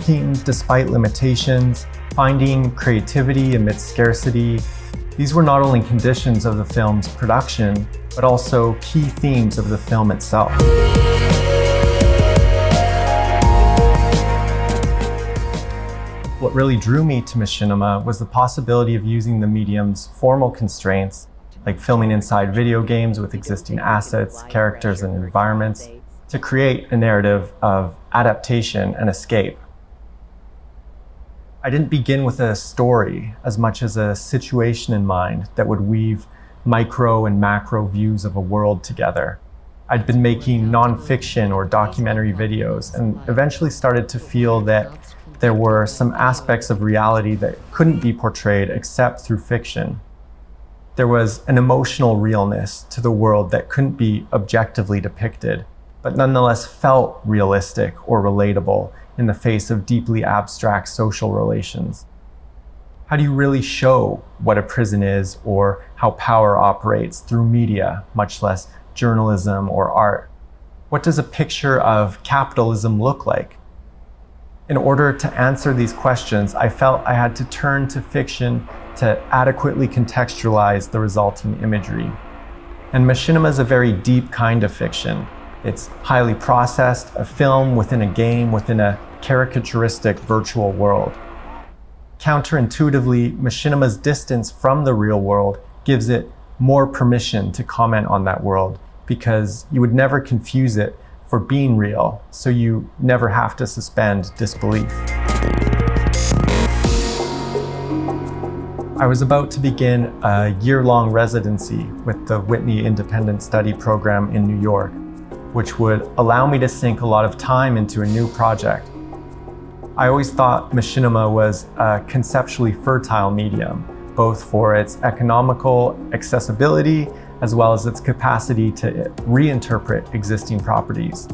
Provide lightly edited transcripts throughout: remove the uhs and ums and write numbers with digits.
working despite limitations, finding creativity amidst scarcity. These were not only conditions of the film's production, but also key themes of the film itself. What really drew me to Machinima was the possibility of using the medium's formal constraints, like filming inside video games with existing assets, characters, and environments, to create a narrative of adaptation and escape. I didn't begin with a story as much as a situation in mind that would weave micro and macro views of a world together. I'd been making nonfiction or documentary videos and eventually started to feel that there were some aspects of reality that couldn't be portrayed except through fiction. There was an emotional realness to the world that couldn't be objectively depicted, but nonetheless felt realistic or relatable in the face of deeply abstract social relations. How do you really show what a prison is or how power operates through media, much less journalism or art? What does a picture of capitalism look like? In order to answer these questions, I felt I had to turn to fiction to adequately contextualize the resulting imagery. And Machinima is a very deep kind of fiction. It's highly processed, a film within a game, within a caricaturistic virtual world. Counterintuitively, Machinima's distance from the real world gives it more permission to comment on that world, because you would never confuse it for being real, so you never have to suspend disbelief. I was about to begin a year-long residency with the Whitney Independent Study Program in New York, which would allow me to sink a lot of time into a new project. I always thought Machinima was a conceptually fertile medium, both for its economical accessibility as well as its capacity to reinterpret existing properties.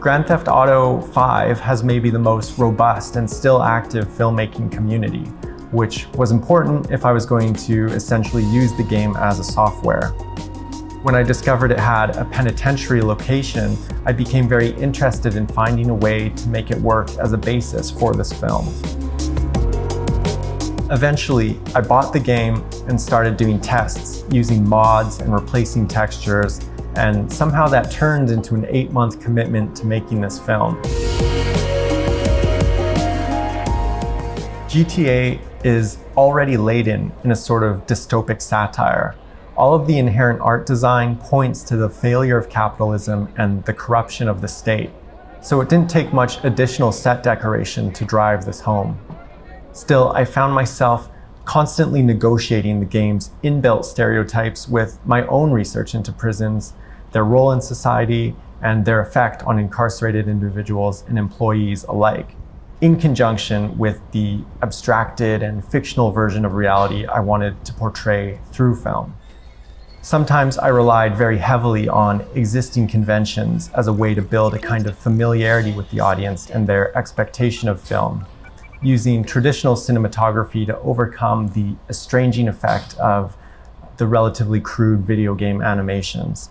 Grand Theft Auto 5 has maybe the most robust and still active filmmaking community, which was important if I was going to essentially use the game as a software. When I discovered it had a penitentiary location, I became very interested in finding a way to make it work as a basis for this film. Eventually, I bought the game and started doing tests, using mods and replacing textures, and somehow that turned into an 8-month commitment to making this film. GTA is already laden in a sort of dystopic satire. All of the inherent art design points to the failure of capitalism and the corruption of the state. So it didn't take much additional set decoration to drive this home. Still, I found myself constantly negotiating the game's inbuilt stereotypes with my own research into prisons, their role in society, and their effect on incarcerated individuals and employees alike, in conjunction with the abstracted and fictional version of reality I wanted to portray through film. Sometimes I relied very heavily on existing conventions as a way to build a kind of familiarity with the audience and their expectation of film, using traditional cinematography to overcome the estranging effect of the relatively crude video game animations.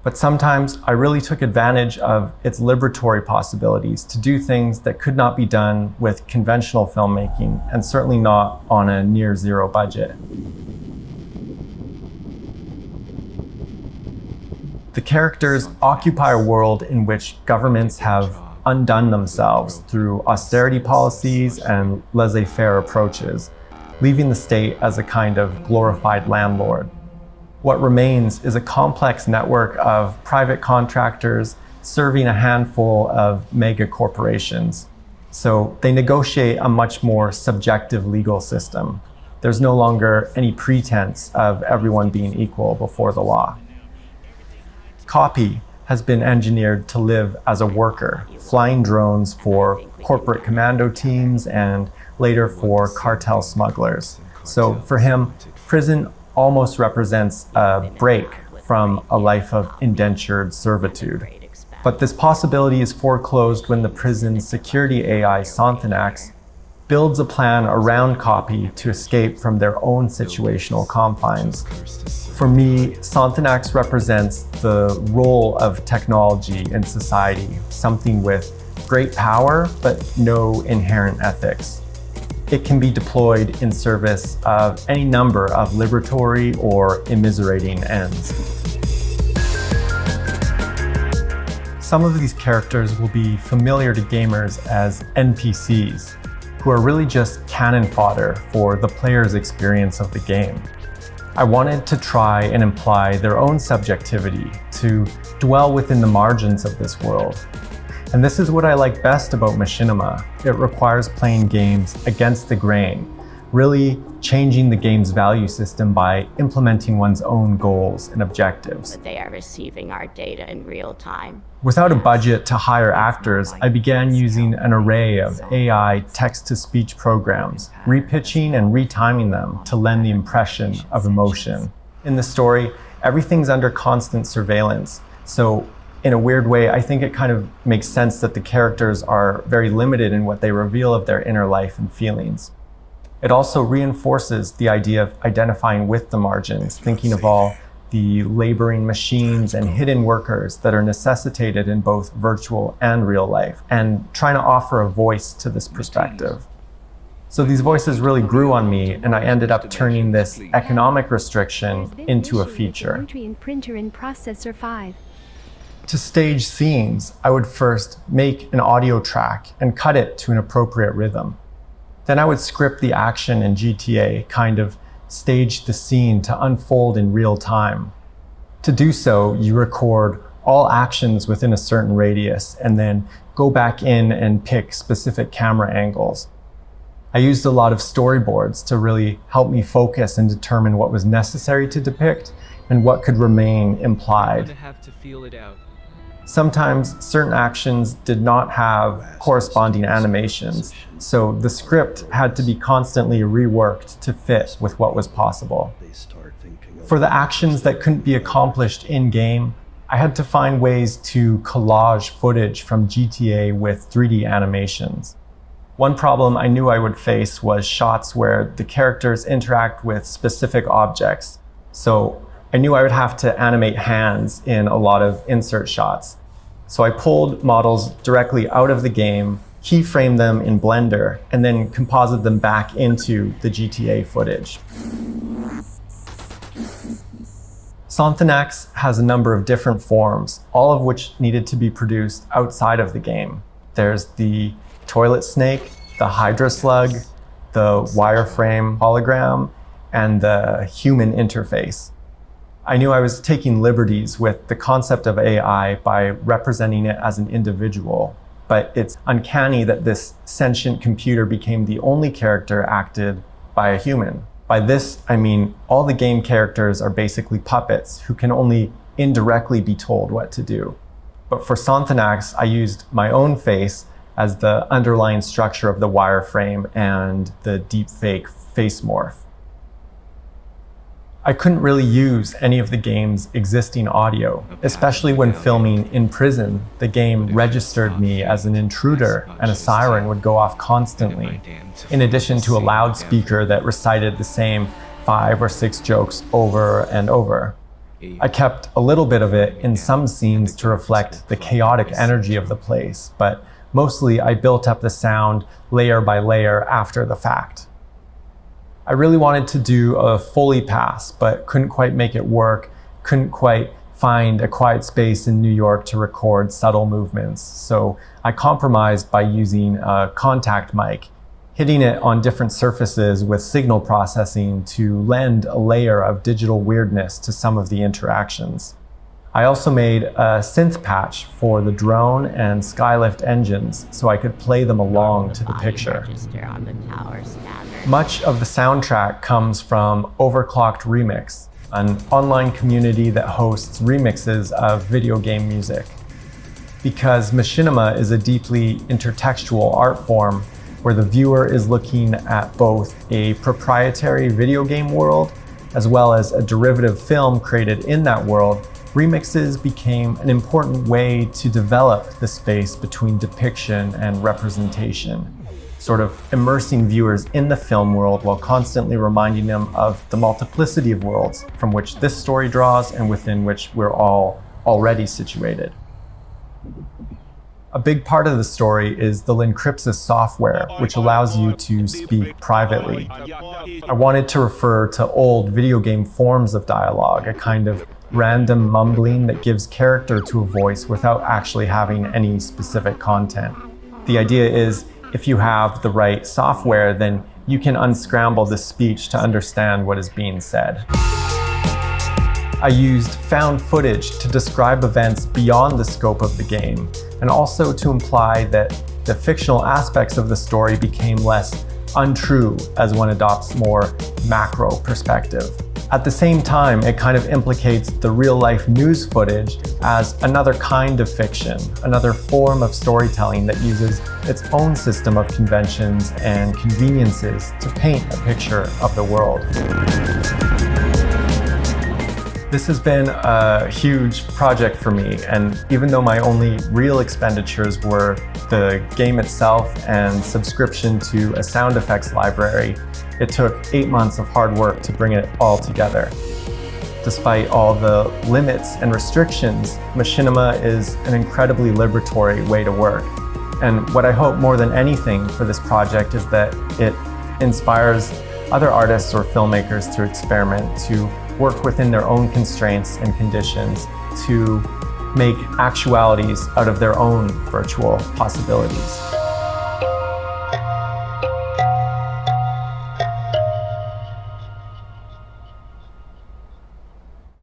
But sometimes I really took advantage of its liberatory possibilities to do things that could not be done with conventional filmmaking, and certainly not on a near zero budget. The characters occupy a world in which governments have undone themselves through austerity policies and laissez-faire approaches, leaving the state as a kind of glorified landlord. What remains is a complex network of private contractors serving a handful of mega corporations. So they negotiate a much more subjective legal system. There's no longer any pretense of everyone being equal before the law. Copy has been engineered to live as a worker, flying drones for corporate commando teams and later for cartel smugglers. So for him, prison almost represents a break from a life of indentured servitude. But this possibility is foreclosed when the prison's security AI, Sonthonax, builds a plan around Copy to escape from their own situational confines. For me, Sonthonax represents the role of technology in society, something with great power, but no inherent ethics. It can be deployed in service of any number of liberatory or immiserating ends. Some of these characters will be familiar to gamers as NPCs, who are really just cannon fodder for the player's experience of the game. I wanted to try and imply their own subjectivity, to dwell within the margins of this world. And this is what I like best about Machinima. It requires playing games against the grain, really changing the game's value system by implementing one's own goals and objectives. They are receiving our data in real time. Without a budget to hire actors, I began using an array of AI text-to-speech programs, repitching and retiming them to lend the impression of emotion. In the story, everything's under constant surveillance, so in a weird way, I think it kind of makes sense that the characters are very limited in what they reveal of their inner life and feelings. It also reinforces the idea of identifying with the margins, thinking of all the laboring machines and hidden workers that are necessitated in both virtual and real life, and trying to offer a voice to this perspective. So these voices really grew on me, and I ended up turning this economic restriction into a feature. To stage scenes, I would first make an audio track and cut it to an appropriate rhythm. Then I would script the action in GTA, kind of stage the scene to unfold in real time. To do so, you record all actions within a certain radius and then go back in and pick specific camera angles. I used a lot of storyboards to really help me focus and determine what was necessary to depict and what could remain implied. Sometimes certain actions did not have corresponding animations, so the script had to be constantly reworked to fit with what was possible. For the actions that couldn't be accomplished in-game, I had to find ways to collage footage from GTA with 3D animations. One problem I knew I would face was shots where the characters interact with specific objects, so I knew I would have to animate hands in a lot of insert shots. So I pulled models directly out of the game, keyframed them in Blender, and then composited them back into the GTA footage. Sonthonax has a number of different forms, all of which needed to be produced outside of the game. There's the toilet snake, the hydra slug, the wireframe hologram, and the human interface. I knew I was taking liberties with the concept of AI by representing it as an individual, but it's uncanny that this sentient computer became the only character acted by a human. By this, I mean all the game characters are basically puppets who can only indirectly be told what to do. But for Sonthonax, I used my own face as the underlying structure of the wireframe and the deepfake face morph. I couldn't really use any of the game's existing audio, especially when filming in prison. The game registered me as an intruder, and a siren would go off constantly, in addition to a loudspeaker that recited the same 5 or 6 jokes over and over. I kept a little bit of it in some scenes to reflect the chaotic energy of the place, but mostly I built up the sound layer by layer after the fact. I really wanted to do a Foley pass, but couldn't quite make it work, couldn't quite find a quiet space in New York to record subtle movements. So I compromised by using a contact mic, hitting it on different surfaces with signal processing to lend a layer of digital weirdness to some of the interactions. I also made a synth patch for the drone and skylift engines so I could play them along to the picture. Much of the soundtrack comes from Overclocked Remix, an online community that hosts remixes of video game music. Because Machinima is a deeply intertextual art form where the viewer is looking at both a proprietary video game world as well as a derivative film created in that world, remixes became an important way to develop the space between depiction and representation, sort of immersing viewers in the film world while constantly reminding them of the multiplicity of worlds from which this story draws and within which we're all already situated. A big part of the story is the Lincrypsis software, which allows you to speak privately. I wanted to refer to old video game forms of dialogue, a kind of random mumbling that gives character to a voice without actually having any specific content. The idea is, if you have the right software, then you can unscramble the speech to understand what is being said. I used found footage to describe events beyond the scope of the game, and also to imply that the fictional aspects of the story became less untrue as one adopts more macro perspective. At the same time, it kind of implicates the real-life news footage as another kind of fiction, another form of storytelling that uses its own system of conventions and conveniences to paint a picture of the world. This has been a huge project for me, and even though my only real expenditures were the game itself and subscription to a sound effects library, it took 8 months of hard work to bring it all together. Despite all the limits and restrictions, Machinima is an incredibly liberatory way to work. And what I hope more than anything for this project is that it inspires other artists or filmmakers to experiment, to work within their own constraints and conditions, to make actualities out of their own virtual possibilities.